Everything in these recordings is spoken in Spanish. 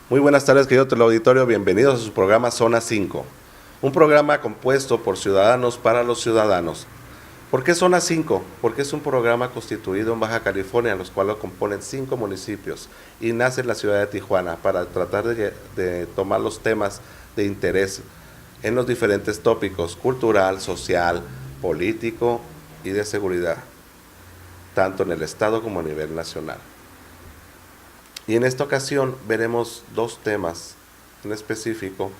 Muy buenas tardes, querido teleauditorio. Bienvenidos a su programa Zona 5, un programa compuesto por ciudadanos para los ciudadanos. ¿Por qué Zona 5? Porque es un programa constituido en Baja California, en los cuales lo componen 5 municipios y nace en la ciudad de Tijuana para tratar de tomar los temas de interés en los diferentes tópicos: cultural, social, político y de seguridad, tanto en el estado como a nivel nacional. Y en esta ocasión veremos dos temas en específico.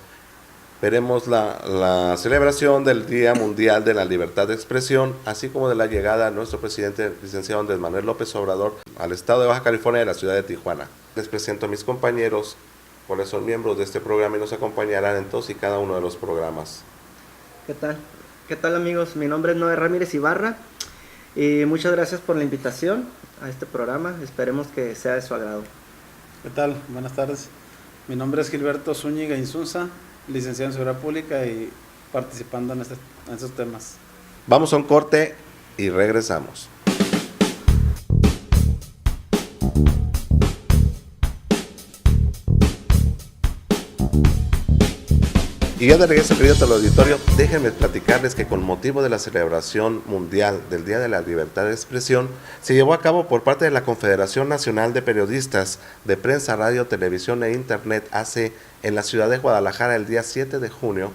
Veremos la celebración del Día Mundial de la Libertad de Expresión, así como de la llegada de nuestro presidente, licenciado Andrés Manuel López Obrador, al estado de Baja California y a la ciudad de Tijuana. Les presento a mis compañeros, cuales son miembros de este programa y nos acompañarán en todos y cada uno de los programas. ¿Qué tal? ¿Qué tal, amigos? Mi nombre es Noé Ramírez Ibarra y muchas gracias por la invitación a este programa. Esperemos que sea de su agrado. ¿Qué tal? Buenas tardes. Mi nombre es Gilberto Zúñiga Insunza, licenciado en Seguridad Pública y participando en estos temas. Vamos a un corte y regresamos. Y ya de regreso, querido teleauditorio, déjenme platicarles que con motivo de la celebración mundial del Día de la Libertad de Expresión, se llevó a cabo por parte de la Confederación Nacional de Periodistas de Prensa, Radio, Televisión e Internet, ACE, en la ciudad de Guadalajara el día 7 de junio,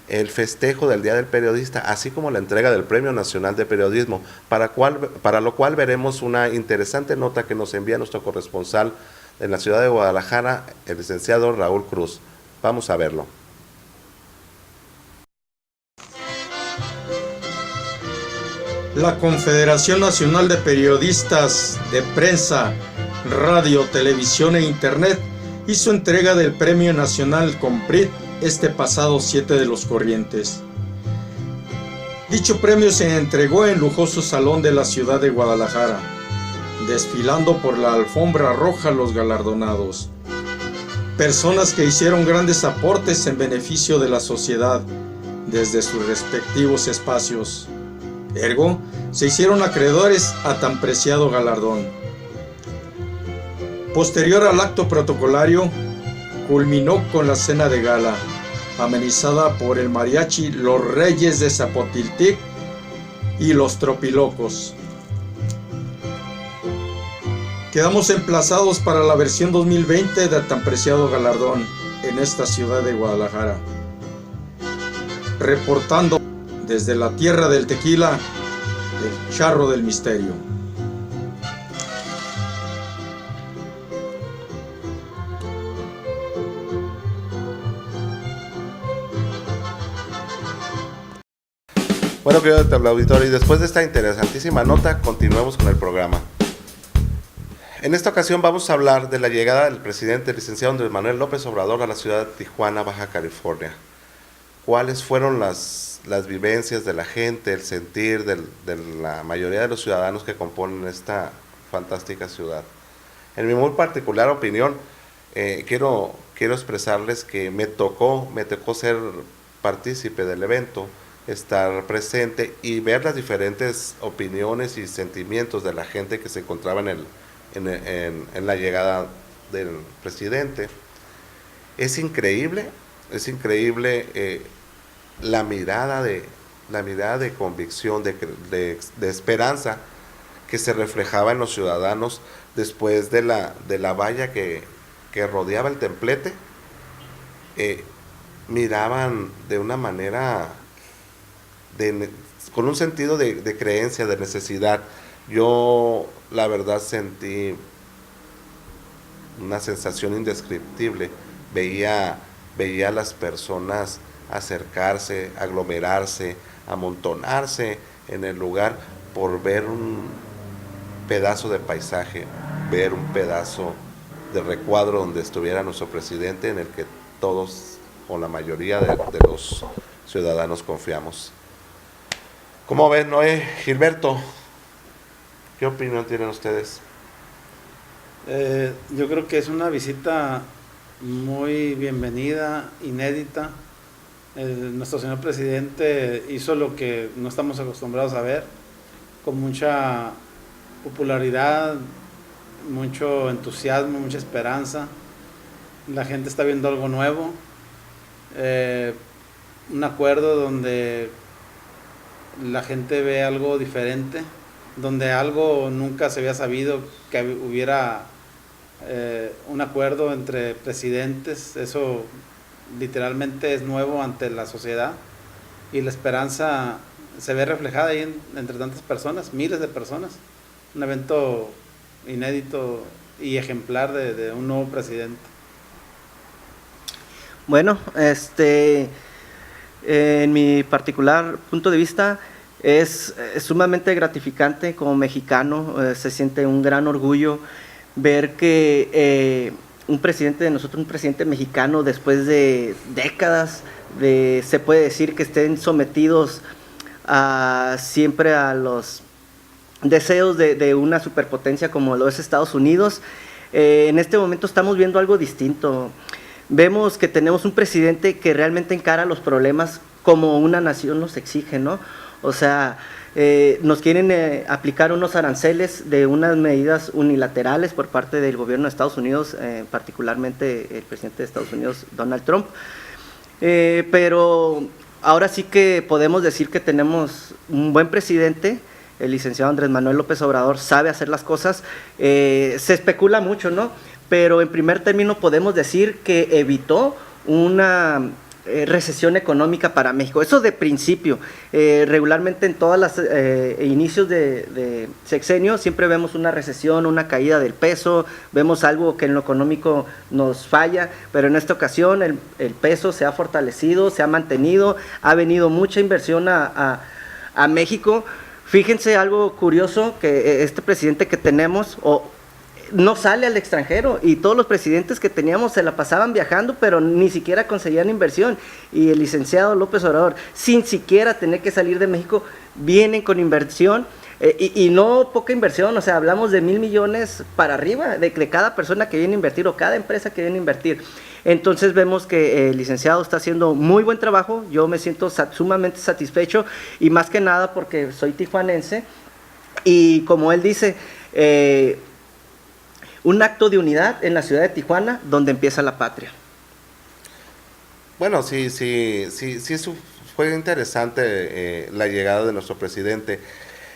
el festejo del Día del Periodista, así como la entrega del Premio Nacional de Periodismo, para lo cual veremos una interesante nota que nos envía nuestro corresponsal en la ciudad de Guadalajara, el licenciado Raúl Cruz. Vamos a verlo. La Confederación Nacional de Periodistas de Prensa, Radio, Televisión e Internet hizo entrega del Premio Nacional COMPRIT este pasado 7 de los Corrientes. Dicho premio se entregó en lujoso salón de la ciudad de Guadalajara, desfilando por la alfombra roja los galardonados. Personas que hicieron grandes aportes en beneficio de la sociedad desde sus respectivos espacios. Ergo, se hicieron acreedores a tan preciado galardón. Posterior al acto protocolario, culminó con la cena de gala, amenizada por el mariachi Los Reyes de Zapotiltic y Los Tropilocos. Quedamos emplazados para la versión 2020 de tan preciado galardón en esta ciudad de Guadalajara. Reportando desde la tierra del tequila, el Charro del Misterio. Bueno, querido teleauditorio, y después de esta interesantísima nota, continuemos con el programa. En esta ocasión vamos a hablar de la llegada del presidente, el licenciado Andrés Manuel López Obrador, a la ciudad de Tijuana, Baja California. ¿Cuáles fueron las vivencias de la gente, el sentir de la mayoría de los ciudadanos que componen esta fantástica ciudad? En mi muy particular opinión, quiero expresarles que me tocó ser partícipe del evento, estar presente y ver las diferentes opiniones y sentimientos de la gente que se encontraba en la llegada del presidente. Es increíble la mirada de convicción, de esperanza que se reflejaba en los ciudadanos después de la valla que rodeaba el templete. Miraban de una manera con un sentido de creencia, de necesidad. Yo la verdad sentí una sensación indescriptible. Veía a las personas acercarse, aglomerarse, amontonarse en el lugar por ver un pedazo de paisaje, ver un pedazo de recuadro donde estuviera nuestro presidente, en el que todos o la mayoría de los ciudadanos confiamos. ¿Cómo ven, Noé? Gilberto, ¿qué opinión tienen ustedes? Yo creo que es una visita muy bienvenida, inédita. Nuestro señor presidente hizo lo que no estamos acostumbrados a ver, con mucha popularidad, mucho entusiasmo, mucha esperanza. la gente está viendo algo nuevo, un acuerdo donde la gente ve algo diferente, donde algo nunca se había sabido que hubiera un acuerdo entre presidentes. Eso literalmente es nuevo ante la sociedad, y la esperanza se ve reflejada ahí entre tantas personas, miles de personas. Un evento inédito y ejemplar de un nuevo presidente. Bueno, en mi particular punto de vista, es sumamente gratificante como mexicano. Se siente un gran orgullo ver que un presidente de nosotros, un presidente mexicano, después de décadas, se puede decir que estén sometidos siempre a los deseos de una superpotencia como lo es Estados Unidos. En este momento estamos viendo algo distinto. Vemos que tenemos un presidente que realmente encara los problemas como una nación los exige, ¿no? O sea, nos quieren aplicar unos aranceles de unas medidas unilaterales por parte del gobierno de Estados Unidos, particularmente el presidente de Estados Unidos, Donald Trump. Pero ahora sí que podemos decir que tenemos un buen presidente. El licenciado Andrés Manuel López Obrador sabe hacer las cosas. Se especula mucho, ¿no? Pero en primer término podemos decir que evitó una recesión económica para México. Eso de principio. Regularmente en todos los inicios de sexenio siempre vemos una recesión, una caída del peso, vemos algo que en lo económico nos falla, pero en esta ocasión el peso se ha fortalecido, se ha mantenido, ha venido mucha inversión a México. Fíjense algo curioso, que este presidente que tenemos no sale al extranjero, y todos los presidentes que teníamos se la pasaban viajando, pero ni siquiera conseguían inversión. Y el licenciado López Obrador, sin siquiera tener que salir de México, vienen con inversión, y no poca inversión. O sea, hablamos de 1,000 millones para arriba de cada persona que viene a invertir, o cada empresa que viene a invertir. Entonces vemos que el licenciado está haciendo muy buen trabajo. Yo me siento sumamente satisfecho, y más que nada porque soy tijuanense, y como él dice, un acto de unidad en la ciudad de Tijuana, donde empieza la patria. Bueno, sí, eso fue interesante, la llegada de nuestro presidente.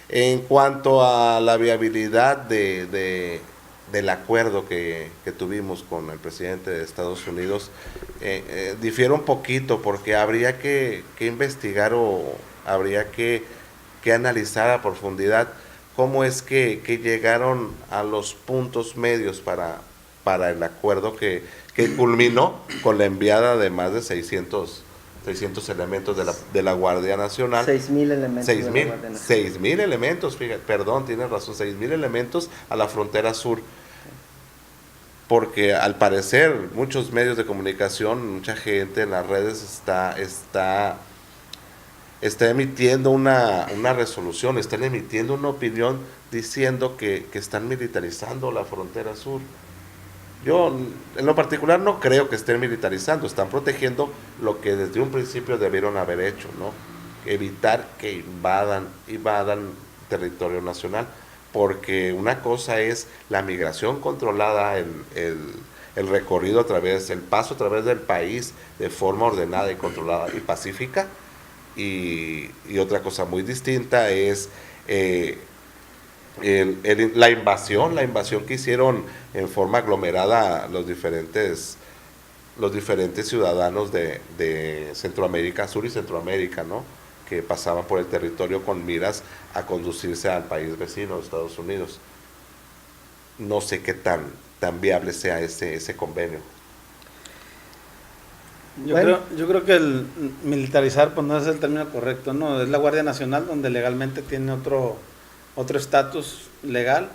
En cuanto a la viabilidad del acuerdo que tuvimos con el presidente de Estados Unidos, difiere un poquito, porque habría que investigar, o habría que analizar a profundidad cómo es que llegaron a los puntos medios para el acuerdo que culminó con la enviada de más de 600 elementos de la Guardia Nacional. 6,000 elementos. 6,000 elementos, fíjate, perdón, tienes razón, 6,000 elementos a la frontera sur. Porque al parecer muchos medios de comunicación, mucha gente en las redes está emitiendo una resolución, están emitiendo una opinión diciendo que están militarizando la frontera sur. Yo, en lo particular, no creo que estén militarizando, están protegiendo lo que desde un principio debieron haber hecho, ¿no? Evitar que invadan territorio nacional, porque una cosa es la migración controlada, el recorrido el paso a través del país de forma ordenada y controlada y pacífica, y otra cosa muy distinta es la invasión que hicieron en forma aglomerada los diferentes ciudadanos de Centroamérica, Sur y Centroamérica, ¿no? Que pasaban por el territorio con miras a conducirse al país vecino, Estados Unidos. No sé qué tan viable sea ese convenio. Yo creo que el militarizar, pues no es el término correcto, ¿no? Es la Guardia Nacional, donde legalmente tiene otro estatus legal.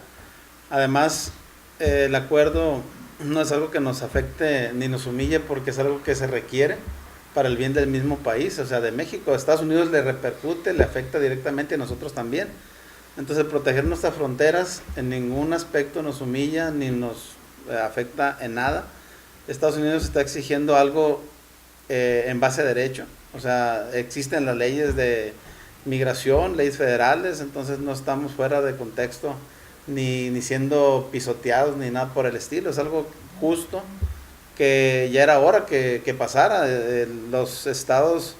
Además, el acuerdo no es algo que nos afecte ni nos humille, porque es algo que se requiere para el bien del mismo país, o sea, de México. A Estados Unidos le repercute, le afecta directamente, a nosotros también. Entonces, proteger nuestras fronteras en ningún aspecto nos humilla ni nos afecta en nada. Estados Unidos está exigiendo algo en base a derecho, o sea, existen las leyes de migración, leyes federales, entonces no estamos fuera de contexto, ni siendo pisoteados, ni nada por el estilo. Es algo justo, que ya era hora que pasara. Los estados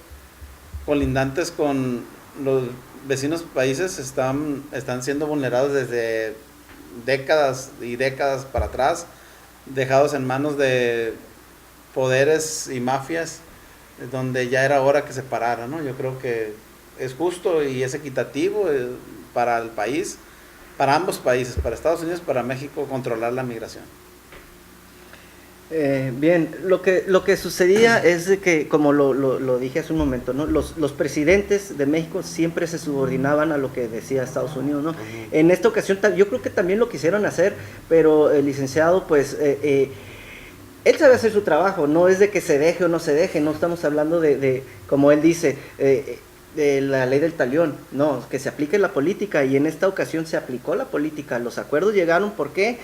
colindantes con los vecinos países están siendo vulnerados desde décadas y décadas para atrás, dejados en manos de poderes y mafias, donde ya era hora que se parara, ¿no? Yo creo que es justo y es equitativo para el país, para ambos países, para Estados Unidos, para México, controlar la migración. Bien, lo que sucedía es de que, como lo dije hace un momento, ¿no? Los presidentes de México siempre se subordinaban a lo que decía Estados Unidos, ¿no? En esta ocasión yo creo que también lo quisieron hacer, pero el licenciado, pues, él sabe hacer su trabajo, no es de que se deje o no se deje, no estamos hablando de como él dice, de la ley del talión, no, que se aplique la política, y en esta ocasión se aplicó la política, los acuerdos llegaron, ¿por qué?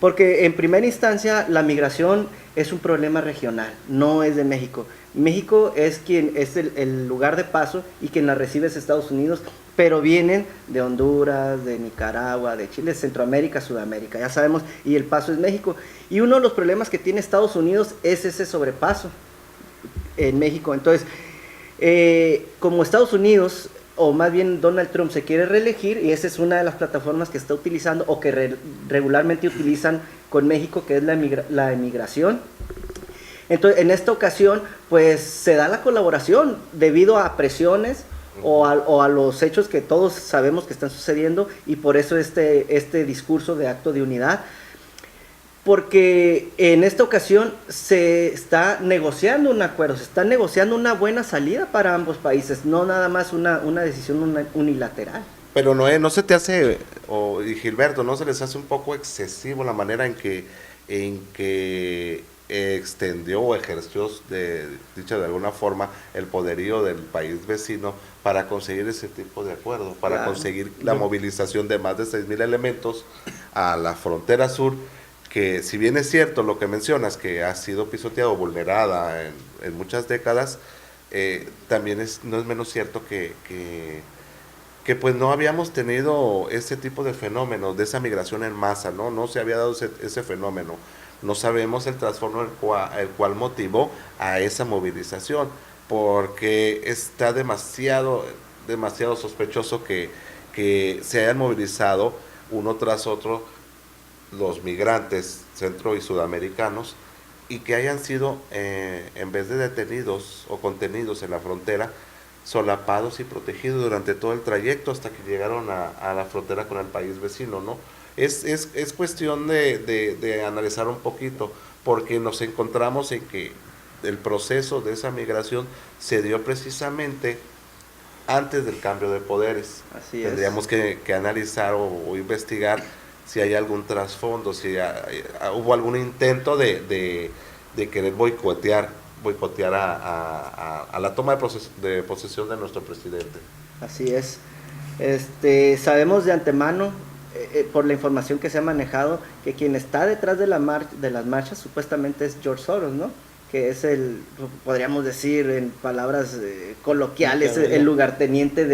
Porque en primera instancia la migración es un problema regional, no es de México. México es quien es el lugar de paso y quien la recibe es Estados Unidos, pero vienen de Honduras, de Nicaragua, de Chile, Centroamérica, Sudamérica, ya sabemos, y el paso es México. Y uno de los problemas que tiene Estados Unidos es ese sobrepaso en México. Entonces, como Estados Unidos, o más bien Donald Trump se quiere reelegir, y esa es una de las plataformas que está utilizando o que regularmente utilizan con México, que es la emigración. Entonces, en esta ocasión, pues se da la colaboración debido a presiones o a los hechos que todos sabemos que están sucediendo, y por eso este discurso de acto de unidad. Porque en esta ocasión se está negociando un acuerdo, se está negociando una buena salida para ambos países, no nada más una decisión unilateral. Pero Noé, ¿no se te hace, y Gilberto, no se les hace un poco excesivo la manera en que extendió o ejerció, dicho de alguna forma, el poderío del país vecino para conseguir ese tipo de acuerdo, para Claro. conseguir la movilización de más de 6,000 elementos a la frontera sur, que si bien es cierto lo que mencionas, que ha sido pisoteada o vulnerada en muchas décadas, también no es menos cierto que pues no habíamos tenido ese tipo de fenómenos, de esa migración en masa, no se había dado ese fenómeno. No sabemos el trasfondo el cual motivó a esa movilización, porque está demasiado sospechoso que se hayan movilizado uno tras otro los migrantes centro y sudamericanos, y que hayan sido, en vez de detenidos o contenidos en la frontera, solapados y protegidos durante todo el trayecto hasta que llegaron a la frontera con el país vecino, ¿no? Es cuestión de analizar un poquito, porque nos encontramos en que el proceso de esa migración se dio precisamente antes del cambio de poderes. Así es. Tendríamos que analizar o investigar si hay algún trasfondo, si hubo algún intento de querer boicotear a la toma de posesión de nuestro presidente. Así es. Sabemos de antemano, por la información que se ha manejado, que quien está detrás de las marchas supuestamente es George Soros, ¿no? Que es podríamos decir en palabras coloquiales, el lugarteniente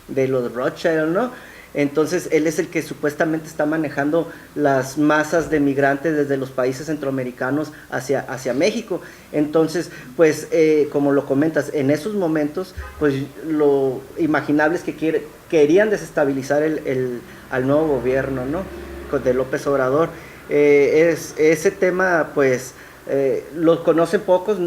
de los Rothschild, ¿no? Entonces, él es el que supuestamente está manejando las masas de migrantes desde los países centroamericanos hacia México. Entonces, pues, como lo comentas, en esos momentos, pues, lo imaginable es que querían desestabilizar al nuevo gobierno, ¿no? De López Obrador. Ese tema, pues, lo conocen pocos,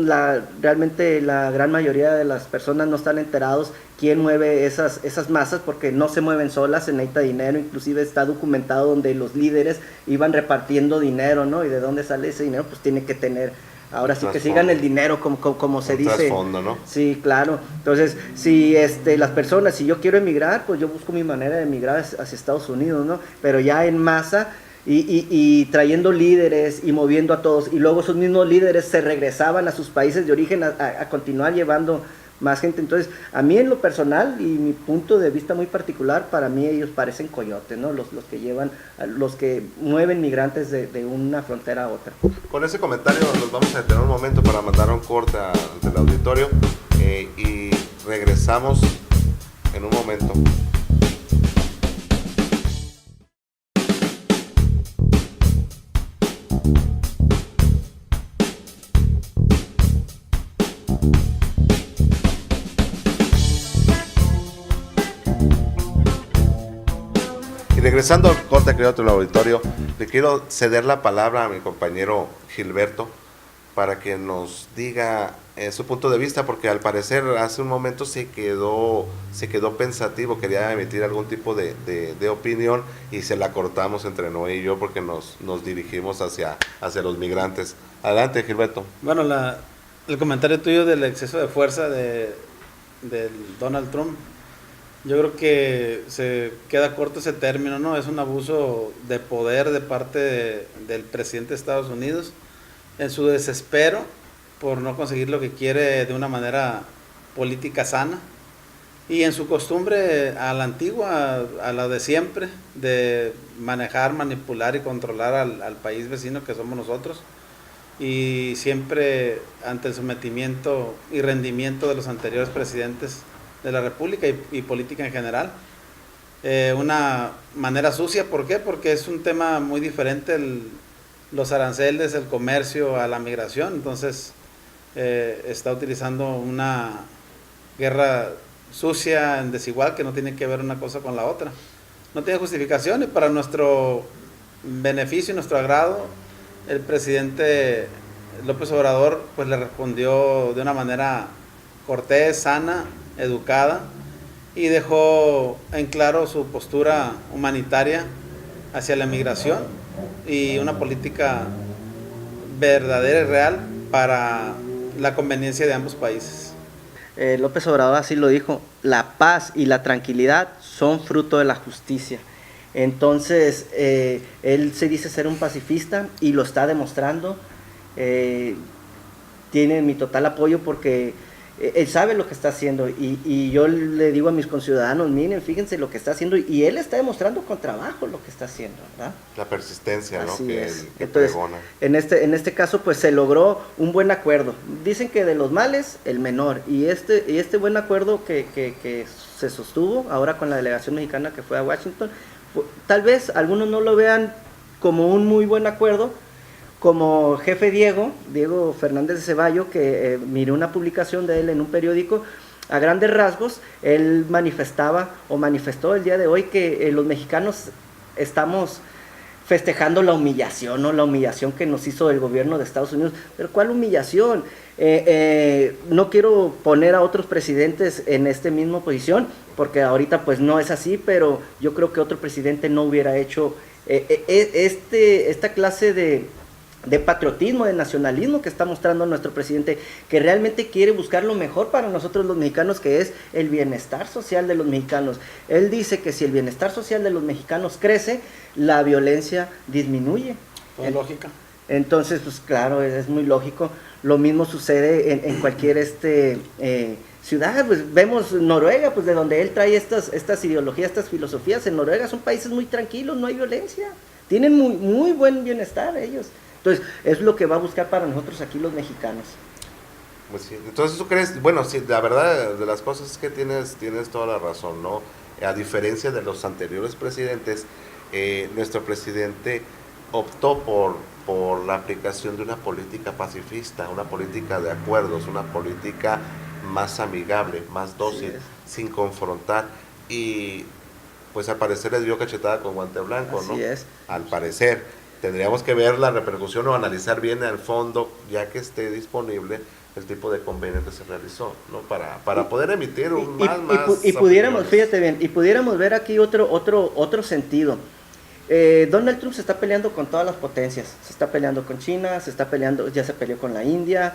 realmente la gran mayoría de las personas no están enterados quién mueve esas masas, porque no se mueven solas, se necesita dinero. Inclusive está documentado donde los líderes iban repartiendo dinero, ¿no? Y de dónde sale ese dinero, pues tiene que tener, ahora sí que sigan el dinero, como se dice. Trasfondo, ¿no? Sí, claro. Entonces, si las personas, si yo quiero emigrar, pues yo busco mi manera de emigrar hacia Estados Unidos, ¿no? Pero ya en masa, y trayendo líderes y moviendo a todos, y luego esos mismos líderes se regresaban a sus países de origen a continuar llevando más gente. Entonces, a mí en lo personal y mi punto de vista muy particular, para mí ellos parecen coyotes, ¿no? Los que mueven migrantes de una frontera a otra. Con ese comentario nos vamos a detener un momento para mandar un corte del auditorio, y regresamos en un momento. Regresando al corte creado en el auditorio, le quiero ceder la palabra a mi compañero Gilberto para que nos diga su punto de vista, porque al parecer hace un momento se quedó pensativo, quería emitir algún tipo de opinión y se la cortamos entre Noé y yo porque nos dirigimos hacia los migrantes. Adelante, Gilberto. Bueno, el comentario tuyo del exceso de fuerza del Donald Trump, yo creo que se queda corto ese término, ¿no? Es un abuso de poder de parte del presidente de Estados Unidos en su desespero por no conseguir lo que quiere de una manera política sana y en su costumbre a la antigua, a la de siempre, de manejar, manipular y controlar al país vecino que somos nosotros, y siempre ante el sometimiento y rendimiento de los anteriores presidentes de la República y política en general. Una manera sucia, ¿por qué? Porque es un tema muy diferente los aranceles, el comercio a la migración, entonces está utilizando una guerra sucia, desigual, que no tiene que ver una cosa con la otra. No tiene justificación, y para nuestro beneficio y nuestro agrado, el presidente López Obrador pues le respondió de una manera cortés, sana, educada, y dejó en claro su postura humanitaria hacia la migración y una política verdadera y real para la conveniencia de ambos países. López Obrador así lo dijo: la paz y la tranquilidad son fruto de la justicia. Entonces, él se dice ser un pacifista y lo está demostrando. Tiene mi total apoyo porque él sabe lo que está haciendo, y yo le digo a mis conciudadanos: miren, fíjense lo que está haciendo, y él está demostrando con trabajo lo que está haciendo, ¿verdad? La persistencia, ¿no? Así es. Que Entonces, pregona. en este caso pues se logró un buen acuerdo. Dicen que de los males el menor, y este buen acuerdo que se sostuvo ahora con la delegación mexicana que fue a Washington, tal vez algunos no lo vean como un muy buen acuerdo, como jefe Diego Fernández de Ceballo, que miré una publicación de él en un periódico. A grandes rasgos, él manifestó el día de hoy que los mexicanos estamos festejando la humillación, ¿no? La humillación que nos hizo el gobierno de Estados Unidos. ¿Pero cuál humillación? No quiero poner a otros presidentes en esta misma posición, porque ahorita pues no es así, pero yo creo que otro presidente no hubiera hecho esta clase de patriotismo, de nacionalismo que está mostrando nuestro presidente, que realmente quiere buscar lo mejor para nosotros los mexicanos, que es el bienestar social de los mexicanos. Él dice que si el bienestar social de los mexicanos crece, la violencia disminuye. Con lógica. Entonces, pues claro, es muy lógico. Lo mismo sucede en cualquier ciudad. Pues vemos Noruega, pues de donde él trae estas ideologías, estas filosofías. En Noruega son países muy tranquilos, no hay violencia, tienen muy, muy buen bienestar ellos. Entonces, es lo que va a buscar para nosotros aquí los mexicanos. Pues sí. Entonces, ¿tú crees? Bueno, sí, la verdad de las cosas es que tienes toda la razón, ¿no? A diferencia de los anteriores presidentes, nuestro presidente optó por la aplicación de una política pacifista, una política de acuerdos, una política más amigable, más dócil, sin confrontar, y pues al parecer le dio cachetada con guante blanco, ¿no? Así es. Al parecer. Tendríamos que ver la repercusión o analizar bien al fondo, ya que esté disponible, el tipo de convenio que se realizó, ¿no? Para poder emitir y pudiéramos, fíjate bien, y pudiéramos ver aquí otro sentido. Donald Trump se está peleando con todas las potencias, se está peleando con China, ya se peleó con la India,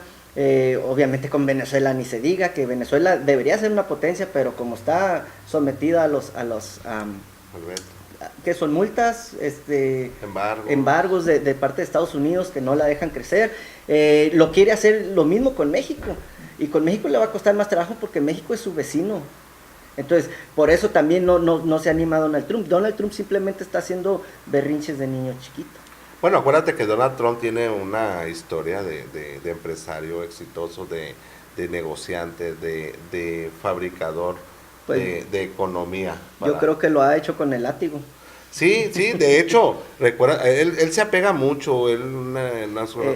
obviamente con Venezuela ni se diga, que Venezuela debería ser una potencia, pero como está sometida a los que son multas, embargos de parte de Estados Unidos que no la dejan crecer, lo quiere hacer lo mismo con México, y con México le va a costar más trabajo porque México es su vecino. Entonces, por eso también no se anima Donald Trump. Donald Trump simplemente está haciendo berrinches de niño chiquito. Bueno, acuérdate que Donald Trump tiene una historia de empresario exitoso, de negociante, de fabricador, pues, de economía. Yo creo que lo ha hecho con el látigo. Sí, de hecho, recuerda, él se apega mucho. Él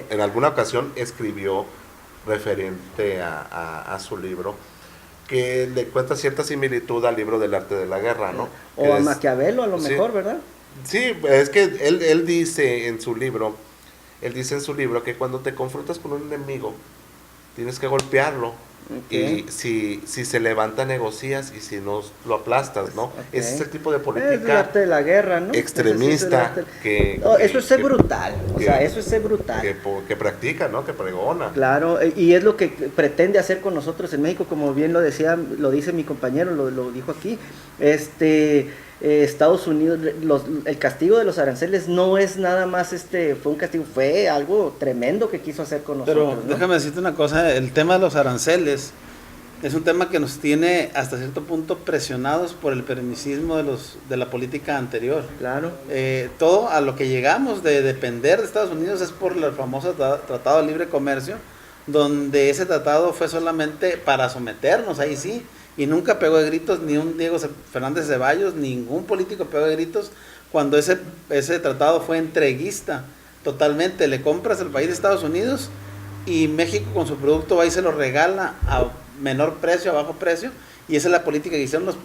en alguna ocasión escribió referente a su libro, que le cuenta cierta similitud al libro del arte de la guerra, ¿no? O a Maquiavelo, a lo mejor, ¿verdad? Sí, es que él dice en su libro, que cuando te confrontas con un enemigo, tienes que golpearlo. Okay. Y si se levanta, negocias, y si no, lo aplastas, ¿no? Okay. Ese es el tipo de Es el política arte de la guerra, ¿no? extremista Eso es ser brutal, o que- sea, eso es ser brutal. que practica, ¿no? Que pregona. Claro, y es lo que pretende hacer con nosotros en México, como bien lo dice mi compañero, lo dijo aquí. Estados Unidos, el castigo de los aranceles no es nada más fue un castigo, fue algo tremendo que quiso hacer con nosotros. Pero ¿no? déjame decirte una cosa, el tema de los aranceles es un tema que nos tiene hasta cierto punto presionados por el permisismo de la política anterior. Claro. Todo a lo que llegamos de depender de Estados Unidos es por el famoso Tratado de Libre Comercio, donde ese tratado fue solamente para someternos, ahí sí, y nunca pegó de gritos ni un Diego Fernández Ceballos, ningún político pegó de gritos cuando ese tratado fue entreguista totalmente. Le compras el país de Estados Unidos y México con su producto va y se lo regala a menor precio, a bajo precio, y esa es la política que hicieron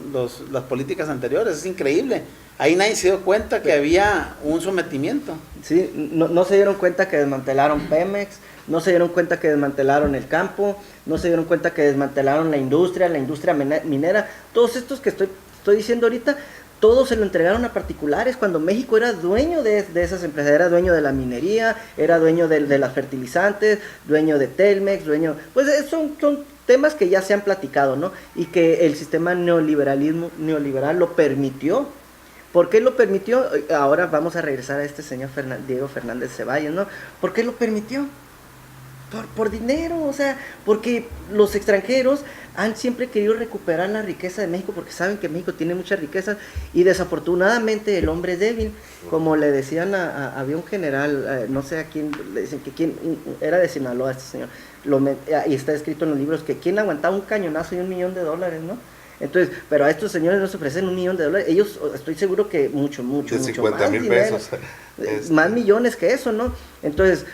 las políticas anteriores. Es increíble. Ahí nadie se dio cuenta que había un sometimiento. Sí, no se dieron cuenta que desmantelaron Pemex, no se dieron cuenta que desmantelaron el campo, no se dieron cuenta que desmantelaron la industria minera. Todos estos que estoy diciendo ahorita, todos se lo entregaron a particulares cuando México era dueño de esas empresas, era dueño de la minería, era dueño de las fertilizantes, dueño de Telmex, pues son temas que ya se han platicado, ¿no? Y que el sistema neoliberal lo permitió. ¿Por qué lo permitió? Ahora vamos a regresar a este señor Diego Fernández Ceballos, ¿no? ¿Por qué lo permitió? Por dinero, o sea, porque los extranjeros han siempre querido recuperar la riqueza de México porque saben que México tiene mucha riqueza y desafortunadamente el hombre es débil, como le decían había un general, no sé a quién, le dicen que quién era de Sinaloa este señor, y está escrito en los libros que quién aguantaba un cañonazo y $1,000,000, ¿no? Entonces, pero a estos señores no se ofrecen $1,000,000, ellos estoy seguro que mucho De más 50,000 dinero, pesos. más millones que eso, ¿no? Entonces,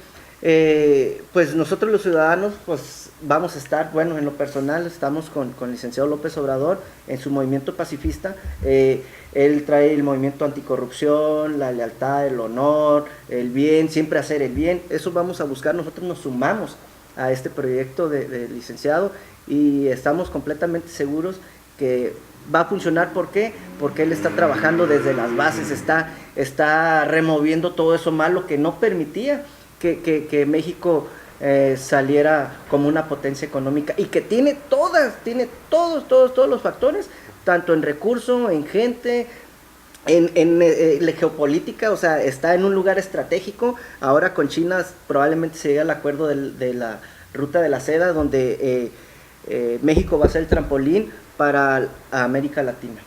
pues nosotros los ciudadanos pues vamos a estar, bueno, en lo personal estamos con el licenciado López Obrador en su movimiento pacifista. Él trae el movimiento anticorrupción, la lealtad, el honor, el bien, siempre hacer el bien. Eso vamos a buscar, nosotros nos sumamos a este proyecto de licenciado y estamos completamente seguros que va a funcionar. ¿Por qué? Porque él está trabajando desde las bases, está removiendo todo eso malo que no permitía que México saliera como una potencia económica y que tiene todos los factores, tanto en recursos, en gente, en la geopolítica, o sea, está en un lugar estratégico. Ahora con China probablemente se llegue al acuerdo de la ruta de la seda, donde México va a ser el trampolín para América Latina.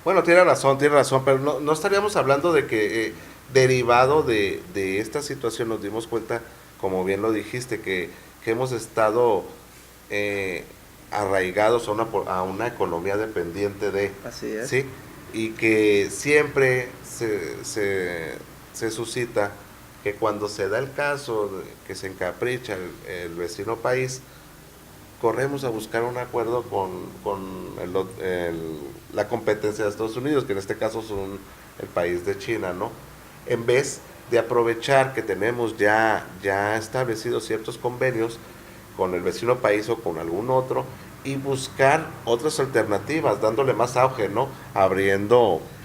Bueno, tiene razón, pero no estaríamos hablando de que derivado de esta situación nos dimos cuenta, como bien lo dijiste, que hemos estado arraigados a una economía dependiente de... Así es. ¿sí? Y que siempre se suscita que cuando se da el caso de que se encapricha el vecino país, corremos a buscar un acuerdo con la competencia de Estados Unidos, que en este caso son el país de China, ¿no? En vez de aprovechar que tenemos ya establecidos ciertos convenios con el vecino país o con algún otro y buscar otras alternativas, dándole más auge, ¿no?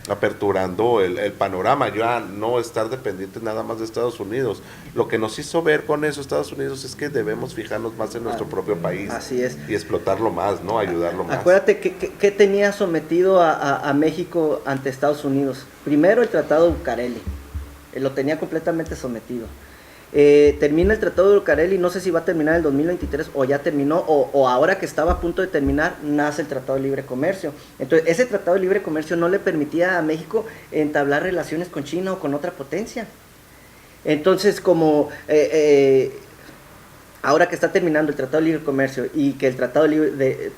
Aperturando el panorama, ya no estar dependientes nada más de Estados Unidos. Lo que nos hizo ver con eso Estados Unidos es que debemos fijarnos más en nuestro propio país. Así es. Y explotarlo más, ¿no? Ayudarlo más. Acuérdate que tenía sometido a México ante Estados Unidos. Primero el Tratado de Bucareli, lo tenía completamente sometido. Termina el Tratado de Bucareli, no sé si va a terminar en el 2023 o ya terminó, o ahora que estaba a punto de terminar, nace el Tratado de Libre Comercio. Entonces, ese Tratado de Libre Comercio no le permitía a México entablar relaciones con China o con otra potencia. Entonces, como ahora que está terminando el Tratado de Libre Comercio y que el Tratado de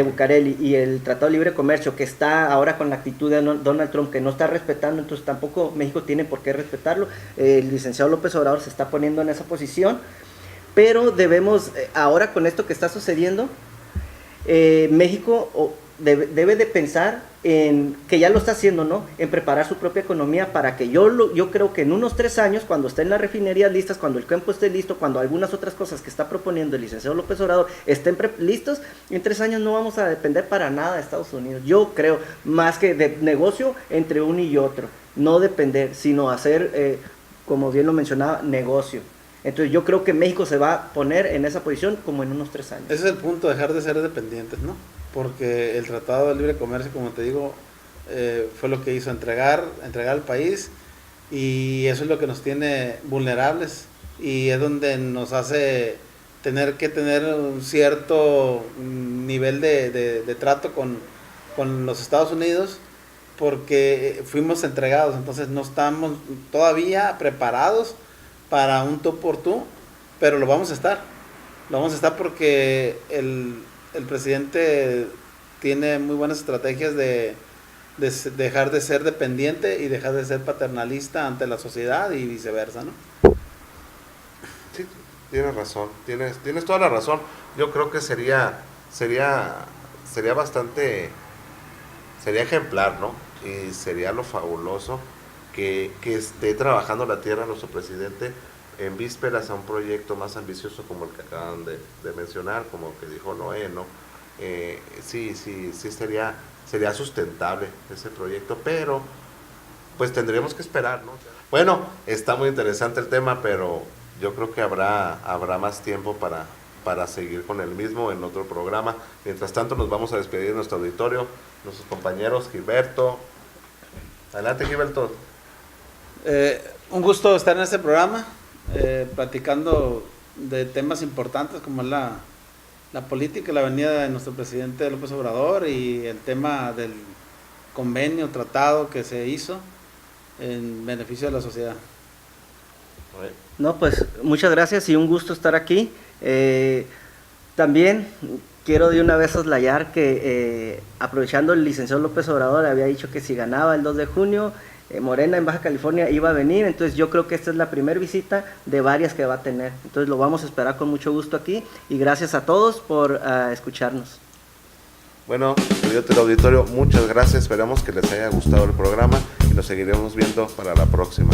Bucareli y el Tratado de Libre Comercio, que está ahora con la actitud de Donald Trump, que no está respetando, entonces tampoco México tiene por qué respetarlo. El licenciado López Obrador se está poniendo en esa posición, pero debemos, ahora con esto que está sucediendo, México debe de pensar en, que ya lo está haciendo, ¿no? En preparar su propia economía para que yo creo que en unos 3 años, cuando estén las refinerías listas, cuando el campo esté listo, cuando algunas otras cosas que está proponiendo el licenciado López Obrador estén listos, en 3 años no vamos a depender para nada de Estados Unidos. Yo creo, más que de negocio entre uno y otro, no depender, sino hacer, como bien lo mencionaba, negocio. Entonces yo creo que México se va a poner en esa posición como en unos 3 años. Ese es el punto, dejar de ser dependientes, ¿no? Porque el Tratado de Libre Comercio, como te digo, fue lo que hizo entregar al país, y eso es lo que nos tiene vulnerables, y es donde nos hace tener que tener un cierto nivel de trato con los Estados Unidos, porque fuimos entregados. Entonces no estamos todavía preparados para un tú por tú, pero lo vamos a estar porque el presidente tiene muy buenas estrategias de dejar de ser dependiente y dejar de ser paternalista ante la sociedad y viceversa, ¿no? Sí, tienes razón, tienes toda la razón. Yo creo que sería bastante, sería ejemplar, ¿no? Y sería lo fabuloso que esté trabajando la tierra nuestro presidente en vísperas a un proyecto más ambicioso como el que acaban de mencionar, como que dijo Noé, ¿no? Sí sería sustentable ese proyecto, pero pues tendríamos que esperar, ¿no? Bueno, está muy interesante el tema, pero yo creo que habrá más tiempo para seguir con el mismo en otro programa. Mientras tanto, nos vamos a despedir de nuestro auditorio, nuestros compañeros. Gilberto, adelante, Gilberto. Un gusto estar en este programa, platicando de temas importantes como es la política, la venida de nuestro presidente López Obrador y el tema del convenio, tratado que se hizo en beneficio de la sociedad. No, pues muchas gracias y un gusto estar aquí. También quiero de una vez soslayar que aprovechando el licenciado López Obrador había dicho que si ganaba el 2 de junio, Morena en Baja California iba a venir, entonces yo creo que esta es la primera visita de varias que va a tener, entonces lo vamos a esperar con mucho gusto aquí y gracias a todos por escucharnos. Bueno, querido auditorio, muchas gracias, esperamos que les haya gustado el programa y nos seguiremos viendo para la próxima.